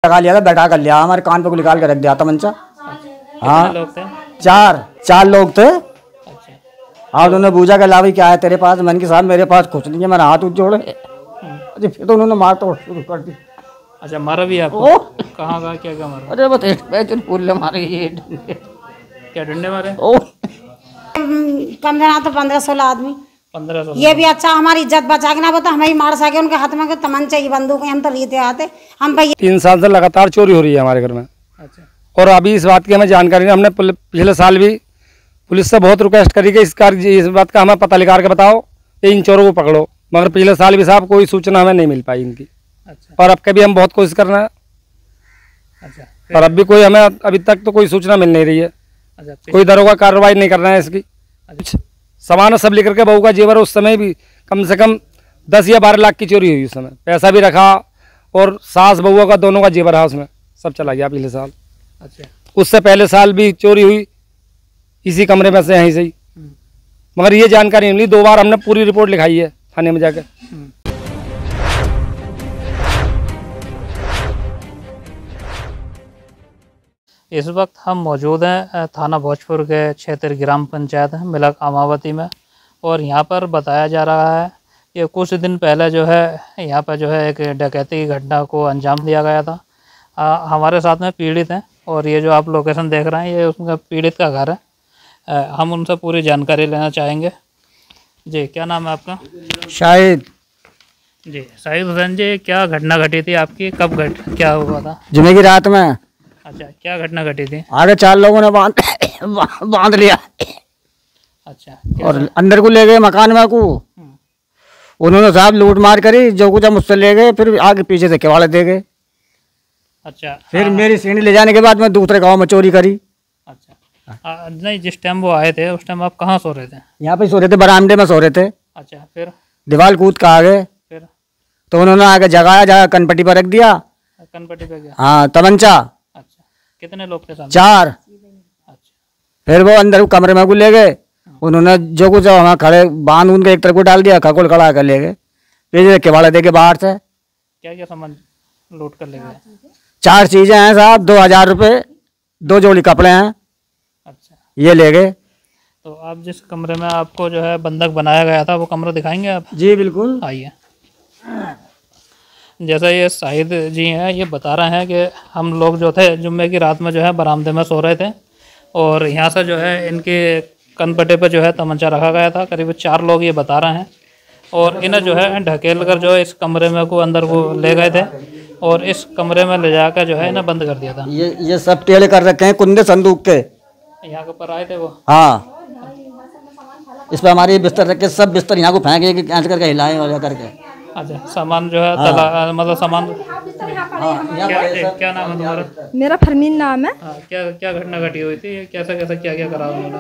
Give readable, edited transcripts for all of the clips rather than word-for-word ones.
लगा लिया था, बैठा कर लिया, हमारे कान पे को निकाल के रख दिया तमंचा। हाँ लोग थे? चार लोग थे। अच्छा। हाँ, उन्होंने पूछा कि ला भाई क्या है तेरे पास? मैंने कहा साहब मेरे पास कुछ नहीं है। मैंने हाथ उठ जोड़े, अरे फिर तो उन्होंने मार तोड़ शुरू कर दी। अच्छा, मारा भी आपको? कहाँ का क्या मारा? अरे बस फूल मारे, ये क्या डंडे मारे? ओ कम देना तो 15-16 आदमी। 1500? ये भी अच्छा हमारी इज्जत बचा के ना, वो तो हमें ही मार सके। उनके हाथ में तमंचा ही बंदूक है, हम तो रीते आते हम भाई। 3 साल से लगातार चोरी हो रही है हमारे घर में। अच्छा। और अभी इस बात की हमें जानकारी नहीं। हमने पिछले साल भी पुलिस से बहुत रिक्वेस्ट करी कि इस बात का हमें पता निकाल के बताओ, ये इन चोरों को पकड़ो, मगर पिछले साल भी साहब कोई सूचना हमें नहीं मिल पाई इनकी। अच्छा। और अब कभी हम बहुत कोशिश कर रहे हैं। अच्छा। और अब भी कोई हमें अभी तक तो कोई सूचना मिल नहीं रही है। अच्छा। कोई दरोगा कार्रवाई नहीं कर रहे हैं इसकी। अच्छा। सामान सब लेकर के बहू का जेवर, उस समय भी कम से कम 10 या 12 लाख की चोरी हुई। उस समय पैसा भी रखा और सास बहू का दोनों का जेवर रहा, उसमें सब चला गया पिछले साल। अच्छा। उससे पहले साल भी चोरी हुई इसी कमरे में से, यहीं से ही, मगर ये जानकारी नहीं मिली। 2 बार हमने पूरी रिपोर्ट लिखाई है थाने में जाकर। इस वक्त हम मौजूद हैं थाना भोजपुर के क्षेत्र ग्राम पंचायत मिलक अमावती में, और यहाँ पर बताया जा रहा है कि कुछ दिन पहले जो है यहाँ पर जो है एक डकैती की घटना को अंजाम दिया गया था। हमारे साथ में पीड़ित हैं, और ये जो आप लोकेशन देख रहे हैं ये उसका पीड़ित का घर है। हम उनसे पूरी जानकारी लेना चाहेंगे। जी, क्या नाम है आपका? शाहिद। जी, शाहिद हुसैन जी, क्या घटना घटी थी आपकी? कब क्या हुआ था? जुमे की रात में। अच्छा, क्या घटना घटी थी? आगे 4 लोगों ने बांध लिया। अच्छा। और अंदर को ले गए मकान में को। उन्होंने साहब लूट मार करी, जो कुछ मुझसे ले गए, फिर आगे पीछे से किवाड़े दे गए। अच्छा। फिर मेरी सीढ़ी ले जाने के बाद मैं दूसरे गांव में चोरी करी। अच्छा। नहीं, जिस टाइम वो आए थे उस टाइम आप कहाँ सो रहे थे? यहाँ पे सो रहे थे, बरामदे में सो रहे थे। अच्छा, फिर? दीवार कूद का आ गए, फिर? तो उन्होंने आगे जगह कनपट्टी पर रख दिया। कनपट्टी पे गया? हाँ, तमंचा। अच्छा। कितने लोग थे साथ? 4। अच्छा। फिर वो अंदर कमरे में को ले गए। उन्होंने जो कुछ वहाँ खड़े बांध उनके एक तरफ को डाल दिया, खकोल खड़ा कर ले गए। पीछे किवाड़े दे के बाहर से क्या क्या सामान लूट कर ले गए? 4 चीजें हैं साहब, 2000 रुपये, 2 जोड़ी कपड़े हैं। अच्छा। ये ले गए। तो आप जिस कमरे में आपको जो है बंधक बनाया गया था वो कमरा दिखाएंगे आप? जी बिल्कुल, आइए। जैसा ये शाहिद जी हैं, ये बता रहे हैं कि हम लोग जो थे जुम्मे की रात में जो है बरामदे में सो रहे थे, और यहाँ से जो है इनके कनपट्टे पर जो है तमंचा रखा गया था। करीब 4 लोग ये बता रहे हैं, और इन्हें जो है ढकेल कर जो है इस कमरे में को अंदर को ले गए थे, और इस कमरे में ले जाकर जो है इन्हें बंद कर दिया था। ये सब टेढ़े कर रखे हैं कुंदे संदूक के। यहाँ के ऊपर आए थे वो? हाँ, इस पर हमारे बिस्तर रखे, सब बिस्तर यहाँ को फेंके ऐसे करके हिलाए और करके। अच्छा, सामान जो है मतलब सामान। क्या नाम है तुम्हारा? मेरा फरमीन नाम है। हाँ, क्या क्या घटना घटी हुई थी? कैसा कैसा क्या क्या करा उन्होंने?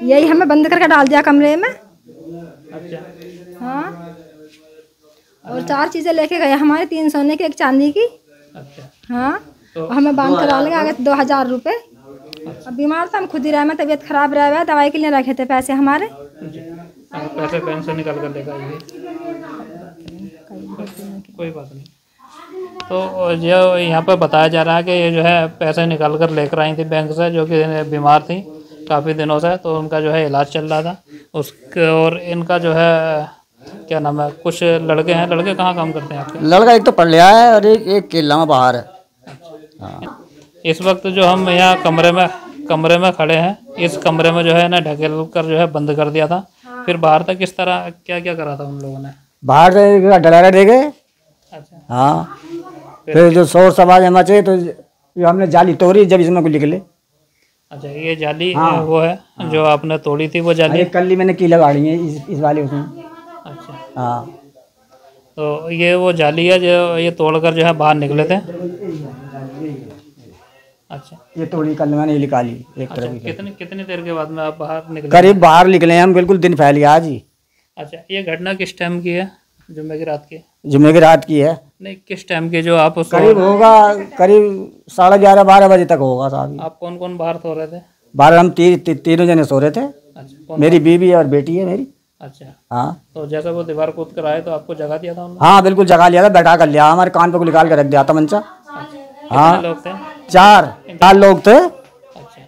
यही हमें बंद करके डाल दिया कमरे में। अच्छा। हाँ, और 4 चीज़ें लेके गए हमारे, 3 सोने की, 1 चांदी की। अच्छा। हाँ, तो हमें बांध कर डाल गए आगे 2000 रुपये। अब बीमार था, हम खुद ही रहे, में तबीयत खराब रहा हुआ, दवाई के लिए रखे थे पैसे हमारे। पैसे बैंक से निकल कर लेकर आइए, कोई बात नहीं। तो जो यहाँ पर बताया जा रहा है कि ये जो है पैसे निकाल कर लेकर आई थी बैंक से, जो कि बीमार थी काफ़ी दिनों से, तो उनका जो है इलाज चल रहा था उसके। और इनका जो है क्या नाम है, कुछ लड़के हैं। लड़के कहाँ काम करते हैं आपके? लड़का एक तो पढ़ लिया है और एक केला में बाहर है। हाँ। इस वक्त जो हम यहाँ कमरे में खड़े हैं, इस कमरे में जो है ना ढकेल कर जो है बंद कर दिया था। फिर बाहर तक किस तरह क्या क्या करा था उन लोगों ने? बाहर से डलारा दे गए। अच्छा। हाँ, फिर जो शोर सवाज मचे तो हमने जाली तोड़ी, जब इसमें को निकले। अच्छा, ये जाली वो है जो आपने तोड़ी थी, वो जाली? कल मैंने की लगाड़ी है इस वाले उसमें। अच्छा। हाँ, तो ये वो जाली है जो ये तोड़कर जो है बाहर निकले थे? अच्छा। ये तोड़ी कल मैंने निकाली एक अच्छा, तरफ। कितनी देर के बाद में आप बाहर निकले? करीब बाहर निकले हम, बिल्कुल दिन फैल गया आज ही। अच्छा, ये घटना किस टाइम की है? जुम्मे की रात की? जुम्मे की रात की है। नहीं, किस टाइम की जो आप करीब होगा, करीब 11:30-12 बजे तक होगा साहब। आप कौन कौन बाहर सो रहे थे? बाहर हम तीनों जने सो रहे थे। अच्छा। मेरी बीवी और बेटी है मेरी। अच्छा। हाँ। तो जैसे वो दीवार कूद कर आए तो आपको जगा दिया था उन्होंने? हाँ बिल्कुल, जगा लिया था, बैठा कर लिया, हमारे कान पे को निकाल के रख दिया तमंचा। हाँ लोग थे? चार लोग थे। अच्छा।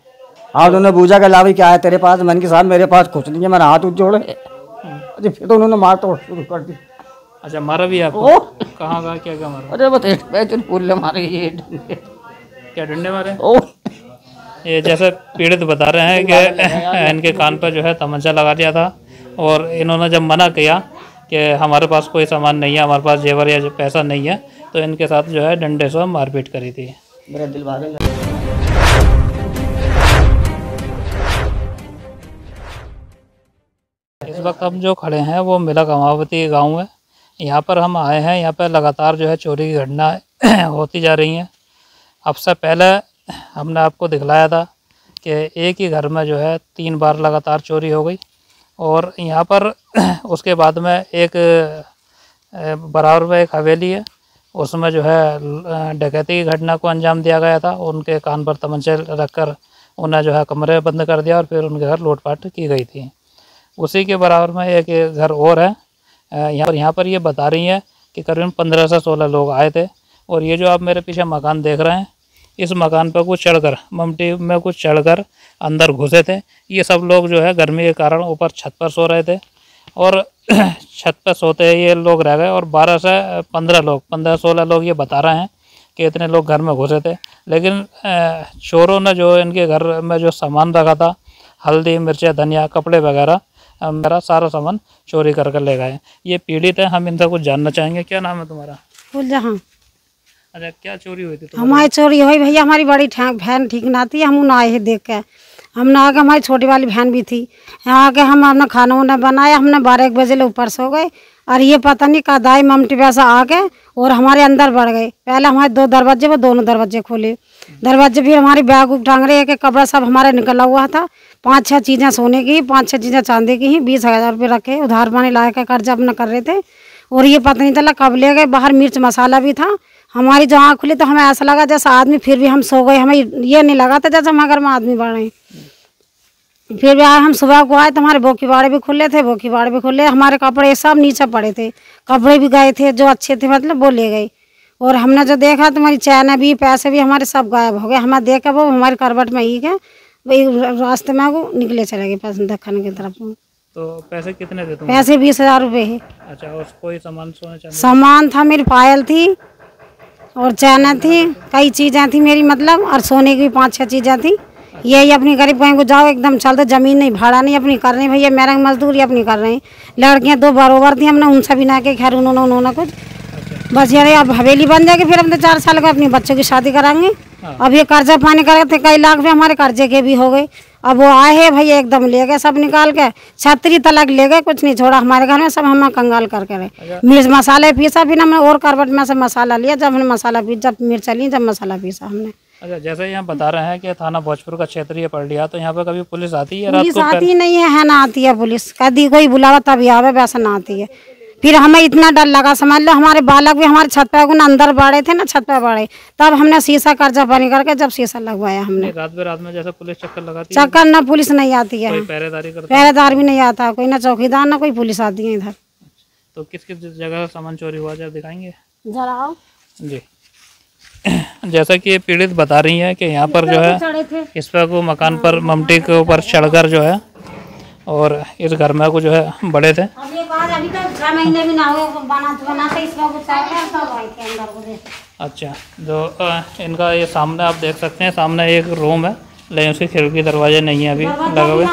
और उन्होंने पूछा कि लाभी क्या है तेरे पास? मैंने कहा साहब मेरे पास कुछ नहीं है। मैंने हाथ जोड़े। अरे फिर तो उन्होंने मार तोड़ शुरू कर दी। अच्छा, मारा भी आपको? ओ कहाँ क्या मारा? अरे बस फूल मारे ये डंडे। क्या डंडे मारे? ओ ये जैसे पीड़ित बता रहे हैं कि इनके कान पर जो है तमंचा लगा दिया था और इन्होंने जब मना किया कि हमारे पास कोई सामान नहीं है, हमारे पास जेवर या पैसा नहीं है, तो इनके साथ जो है डंडे से मारपीट करी थी। मेरा दिल भागने लगा। इस वक्त हम जो खड़े हैं वो मिलक अमावती गांव है। यहाँ पर हम आए हैं। यहाँ पर लगातार जो है चोरी की घटना होती जा रही हैं। अब से पहले हमने आपको दिखलाया था कि एक ही घर में जो है 3 बार लगातार चोरी हो गई और यहाँ पर उसके बाद में एक बराबर में एक हवेली है, उसमें जो है डकैती की घटना को अंजाम दिया गया था। उनके कान पर तमंचे रखकर उन्हें जो है कमरे बंद कर दिया और फिर उनके घर लूटपाट की गई थी। उसी के बराबर में एक घर और है। यहाँ पर ये बता रही है कि करीबन 15 से 16 लोग आए थे और ये जो आप मेरे पीछे मकान देख रहे हैं, इस मकान पर कुछ चढ़कर ममटी में कुछ चढ़कर अंदर घुसे थे। ये सब लोग जो है गर्मी के कारण ऊपर छत पर सो रहे थे और छत पर सोते ये लोग रह गए और 12 से 15-16 लोग ये बता रहे हैं कि इतने लोग घर में घुसे थे। लेकिन चोरों ने जो इनके घर में जो सामान रखा था, हल्दी, मिर्चा, धनिया, कपड़े वगैरह, मेरा सारा सामान चोरी कर ले गए। ये पीड़ित है, हम इनसे कुछ जानना चाहेंगे। क्या नाम है तुम्हारा? फूलजहां। अच्छा, क्या चोरी हुई थी? हमारी चोरी हुई भैया, हमारी बड़ी बहन ठीक ना थी, हम उन आए हैं देख के। हमने आके, हमारी छोटी वाली बहन भी थी, यहाँ आके हम अपना खाना वाना बनाया। हमने 12-1 बजे ऊपर सो गए और ये पता नहीं का दाई ममटी वैसा आ गए और हमारे अंदर बढ़ गए। पहले हमारे 2 दरवाजे, वो दोनों दरवाजे खोले। दरवाजे फिर हमारी बैग उग टांग रहे, एक कपड़ा सब हमारा निकला हुआ था। 5-6 चीज़ें सोने की, 5-6 चीज़ें चांदी की ही, 20,000 रुपये रखे उधार पानी ला के कर्जा अपना कर रहे थे और ये पता नहीं चला कब ले गए। बाहर मिर्च मसाला भी था। हमारी जो आँख खुली तो हमें ऐसा लगा जैसा आदमी, फिर भी हम सो गए। हमें ये नहीं लगा था जैसे हमारे घर में आदमी बढ़ रहे। फिर भी आए, हम सुबह को आए तो हमारे बोकी बाड़े भी खुले थे, बोकी बाड़े भी खुले। हमारे कपड़े सब नीचे पड़े थे, कपड़े भी गए थे जो अच्छे थे, मतलब वो ले गए। और हमने जो देखा तो हमारी चैन भी, पैसे भी हमारे सब गायब हो गए। हमें देखा वो हमारी करवट में ही गए, वही रास्ते में वो निकले चले गए पास दखन की तरफ। तो पैसे कितने थे तुम? पैसे 20,000 रुपये है। अच्छा, और कोई सामान सोने चांदी? सामान था, मेरी पायल थी और चैन थी, कई चीज़ें थी मेरी, मतलब, और सोने की 5-6 चीज़ें थी। यही अपनी गरीब कहीं को जाओ एकदम चलते, जमीन नहीं, भाड़ा नहीं, अपनी कर रहे हैं भैया। मेरा मजदूरी अपनी कर रहे हैं। लड़कियां 2 बरोबर थी, हमने उनसे भी ना के, खैर उन्होंने कुछ बस यार अब हवेली बन जाएगी, फिर हम तो 4 साल का अपने बच्चों की शादी कराएंगे। अब ये कर्जा पानी कर थे, कई लाख रुपये हमारे कर्जे के भी हो गए। अब वो आए हैं भैया, एकदम ले गए सब निकाल के, 36 तलाक ले गए, कुछ नहीं छोड़ा हमारे घर में। सब हम कंगाल करके रहे। मिर्च मसाले पीसा, फिर हमने और करवट में से मसाला लिया। जब हमने मसाला पीस, जब मिर्चा ली, जब मसाला पीसा हमने। अच्छा, जैसे यहाँ बता रहे हैं कि थाना भोजपुर का क्षेत्र ये पड़ लिया, तो यहाँ पर कभी पुलिस आती है रात को? पुलिस आती नहीं है ना आती है पुलिस, कभी कोई बुलावा तभी आवे, वैसा ना आती है। फिर हमें इतना डर लगा, समझ लो हमारे बालक भी हमारे छत पे अंदर बढ़े थे ना, छत पे बढ़े, तब हमने शीशा कर्जा पानी करके जब शीशा लगवाया हमने। रात में जैसे पुलिस चक्कर लगाती है? चक्कर ना, पुलिस नहीं आती है। पहरेदारी करता? पहरेदार भी नहीं आता, कोई ना चौकीदार ना कोई पुलिस आती है इधर। तो किस किस जगह सामान चोरी हुआ जरा दिखाएंगे? जरा आओ जी। जैसा कि ये पीड़ित बता रही है कि यहाँ पर जो है इस पर को मकान पर ममटी के ऊपर चढ़कर जो है और इस घर में को जो है बड़े थे। अभी तो 6 महीने भी ना हुए बनाते इस वक्त सब आए थे अंदर को। अच्छा, जो इनका ये सामने आप देख सकते हैं, सामने एक रूम है, लेकिन उसकी खिड़की दरवाजे नहीं है अभी लगे हुए,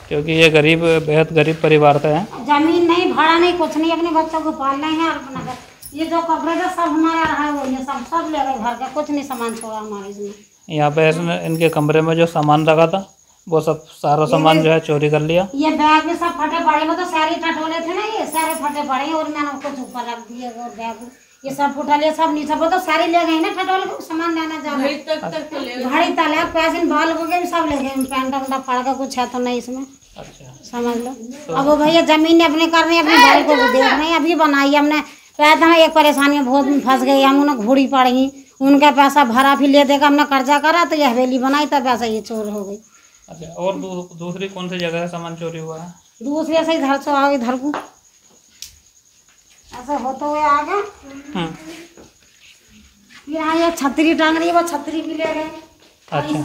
क्योंकि ये गरीब, बेहद गरीब परिवार से हैं। जमीन नहीं, भाड़ा नहीं, कुछ नहीं, अपने बच्चों को पालना है। और ये जो कपड़े थे सब हमारे रहा हुए, सब ले गए घर का, कुछ नहीं सामान छोड़ा हमारे इसमें। यहाँ पे इनके कमरे में जो सामान रखा था वो सब सारा सामान जो है चोरी कर लिया। ये बैग भी सब फटे पड़े, वो तो सारे टटोले थे ना, ये सारे फटे पड़े और मैंने कुछ ऊपर रख दिए। और बैग ये सब फुटा लिया, सब नीचे, वो तो सारे ले गए ना टटोले को, सामान लेना जा रहा घड़ी तक पैसे बाल को भी सब ले गए। पैंट वंटा फाड़ का कुछ है तो नहीं इसमें। अच्छा, समझ लो। अब वो भैया जमीन अपने कर रहे हैं, अपने बाल को देख रहे हैं, अभी बनाई हमने। पैसा में एक परेशानी में बहुत फंस गई हम, उन्हें घूरी पड़ी, उनका पैसा भरा, फिर ले देगा, हमने कर्जा करा तो ये हवेली बनाई, तब पैसा ये चोर हो गई। अच्छा, और दूसरी कौन सी जगह सामान चोरी हुआ है? दूसरे से इधर से आओ, इधर को ऐसे होते हुए आ गए, यहाँ ये छतरी टांग रही है, वो छतरी भी ले गए। और अच्छा।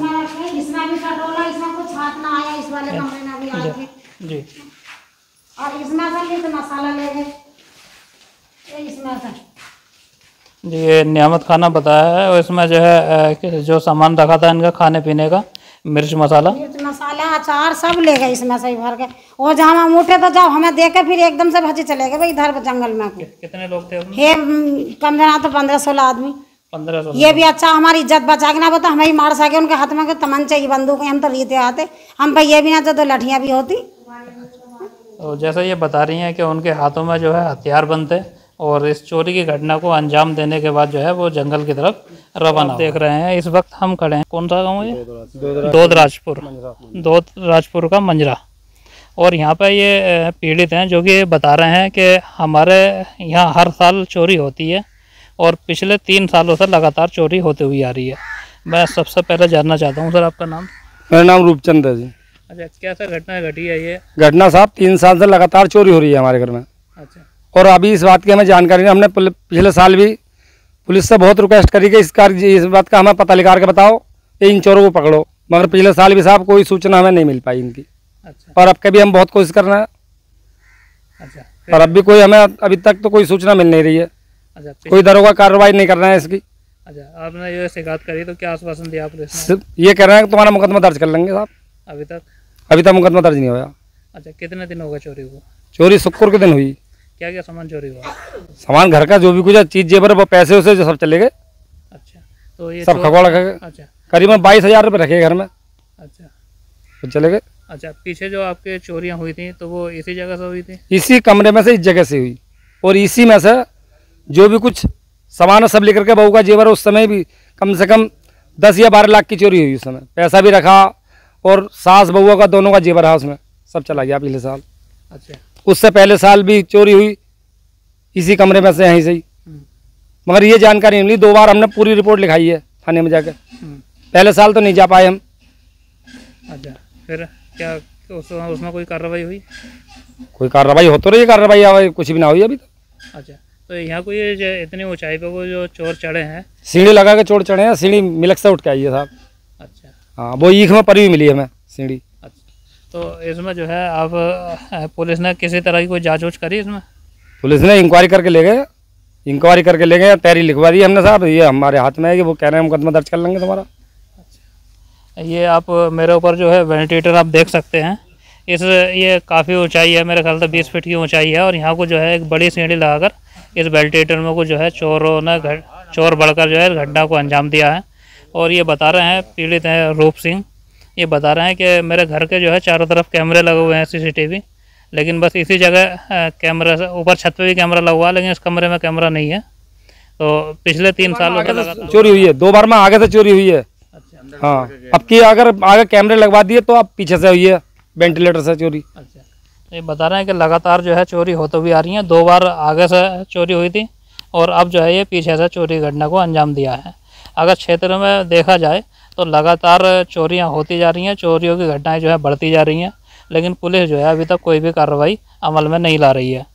इसमें भी कटोला, इसमें कुछ हाथ ना आया, इस वाले कमरे में भी आए थे। जी। और इसमें से तो मसाला ले गए, ये इसमें से। जी, ये नियामत खाना बताया है और इसमें जो है कि जो सामान रखा था इनका खाने पीने का, मिर्च मसाला, अचार सब ले गए इसमें से भर के। वो जहाँ हम उठे तो जाओ हमें देखे फिर एकदम से भजी चले गए भाई इधर जंगल में। कितने लोग थे उसमें? हे कम जना तो 15-16 आदमी। 1500। ये भी अच्छा हमारी इज्जत बचा के ना बता, हमें ही मार सके। उनके हाथ में तमंचे ही बंदूक है, हम तो रीते आते हम भाई ये भी ना तो लठियाँ भी होती। तो जैसा ये बता रही हैं कि उनके हाथों में जो है हथियार बंद थे और इस चोरी की घटना को अंजाम देने के बाद जो है वो जंगल की तरफ रवाना। देख रहे हैं इस वक्त हम खड़े हैं, कौन सा गाँव है ये? दोद राजपुर का मंजरा। और यहाँ पे ये पीड़ित हैं जो कि बता रहे हैं कि हमारे यहाँ हर साल चोरी होती है और पिछले 3 सालों से लगातार चोरी होती हुई आ रही है। मैं सबसे पहले जानना चाहता हूँ सर, आपका नाम? मेरा नाम रूपचंद है जी। अच्छा, कैसा घटना घटी है ये? घटना साहब 3 साल से लगातार चोरी हो रही है हमारे घर में। अच्छा। और अभी इस बात की हमें जानकारी नहीं, हमने पिछले साल भी पुलिस से बहुत रिक्वेस्ट करी कि इस बात का हमें पता निकाल के बताओ, ये इन चोरों को पकड़ो, मगर पिछले साल भी साहब कोई सूचना हमें नहीं मिल पाई इनकी। अच्छा। और अब कभी हम बहुत कोशिश कर रहे हैं। अच्छा। और अब भी कोई हमें अभी तक तो कोई सूचना मिल नहीं रही है। अच्छा। कोई दरोगा कार्रवाई नहीं कर रहा है इसकी। अच्छा, आपने ये शिकायत करी तो क्या आश्वासन दिया पुलिस ने? ये कह रहे हैं कि तुम्हारा मुकदमा दर्ज कर लेंगे साहब। अभी तक मुकदमा दर्ज नहीं हुआ। अच्छा, कितने दिन हो गए चोरी हुआ? चोरी शुक्र के दिन हुई। क्या क्या सामान चोरी हुआ? सामान घर का जो भी कुछ चीज जेवर वो पैसे उसे जो सब चले गए। अच्छा, तो ये सब खगोड़ रखे गए। अच्छा। करीबन 22,000 रुपये रखे घर में। अच्छा। तो चले गए। अच्छा, पीछे जो आपके चोरियां हुई थी तो वो इसी जगह से हुई थी? इसी कमरे में से इस जगह से हुई और इसी में से जो भी कुछ सामान सब लेकर के बहू का जेवर, उस समय भी कम से कम 10 या 12 लाख की चोरी हुई। उस समय पैसा भी रखा और सास बहू का दोनों का जेवर है उसमें, सब चला गया पिछले साल। अच्छा। उससे पहले साल भी चोरी हुई इसी कमरे में से, यहीं से ही। मगर ये जानकारी नहीं मिली। 2 बार हमने पूरी रिपोर्ट लिखाई है थाने में जाकर। पहले साल तो नहीं जा पाए हम। अच्छा, फिर क्या उसमें कोई कार्रवाई हुई? कोई कार्रवाई हो तो रही है, कार्रवाई कुछ भी ना हुई अभी तक। अच्छा, तो यहाँ कोई जो इतनी ऊंचाई पे वो जो चोर चढ़े हैं, सीढ़ी लगा के चोर चढ़े हैं। सीढ़ी मिलक से उठ के आई है साहब। अच्छा। हाँ, वो ईख में परी हुई मिली हमें सीढ़ी। अच्छा, तो इसमें जो है आप पुलिस ने किसी तरह की कोई जांच वूच करी इसमें? पुलिस ने इंक्वायरी करके ले गए, तैयारी लिखवा दी हमने साहब। ये हमारे हाथ में है कि वो कह रहे हैं मुकदमा दर्ज कर लेंगे तुम्हारा। ये आप मेरे ऊपर जो है वेंटिलेटर आप देख सकते हैं। ये काफ़ी ऊंचाई है, मेरे ख्याल से 20 फीट की ऊंचाई है। और यहाँ को जो है एक बड़ी सीढ़ी लगाकर इस वेंटिलेटर में को जो है चोर बढ़कर जो है घटना को अंजाम दिया है। और ये बता रहे हैं, पीड़ित हैं रूप सिंह, ये बता रहे हैं कि मेरे घर के जो है चारों तरफ कैमरे लगे हुए हैं, CCTV, लेकिन बस इसी जगह कैमरा से ऊपर छत पे भी कैमरा लगा हुआ है, लेकिन इस कमरे में कैमरा नहीं है। तो पिछले 3 सालों से लगातार चोरी हुई है। 2 बार में आगे से चोरी हुई है। हाँ, अब की अगर आगे कैमरे लगवा दिए तो अब पीछे से हुई है वेंटिलेटर से चोरी। अच्छा, तो ये बता रहे हैं कि लगातार जो है चोरी होती हुई आ रही है। 2 बार आगे से चोरी हुई थी और अब जो है ये पीछे से चोरी घटना को अंजाम दिया है। अगर क्षेत्र में देखा जाए तो लगातार चोरियां होती जा रही हैं, चोरियों की घटनाएं जो है बढ़ती जा रही हैं, लेकिन पुलिस जो है अभी तक कोई भी कार्रवाई अमल में नहीं ला रही है।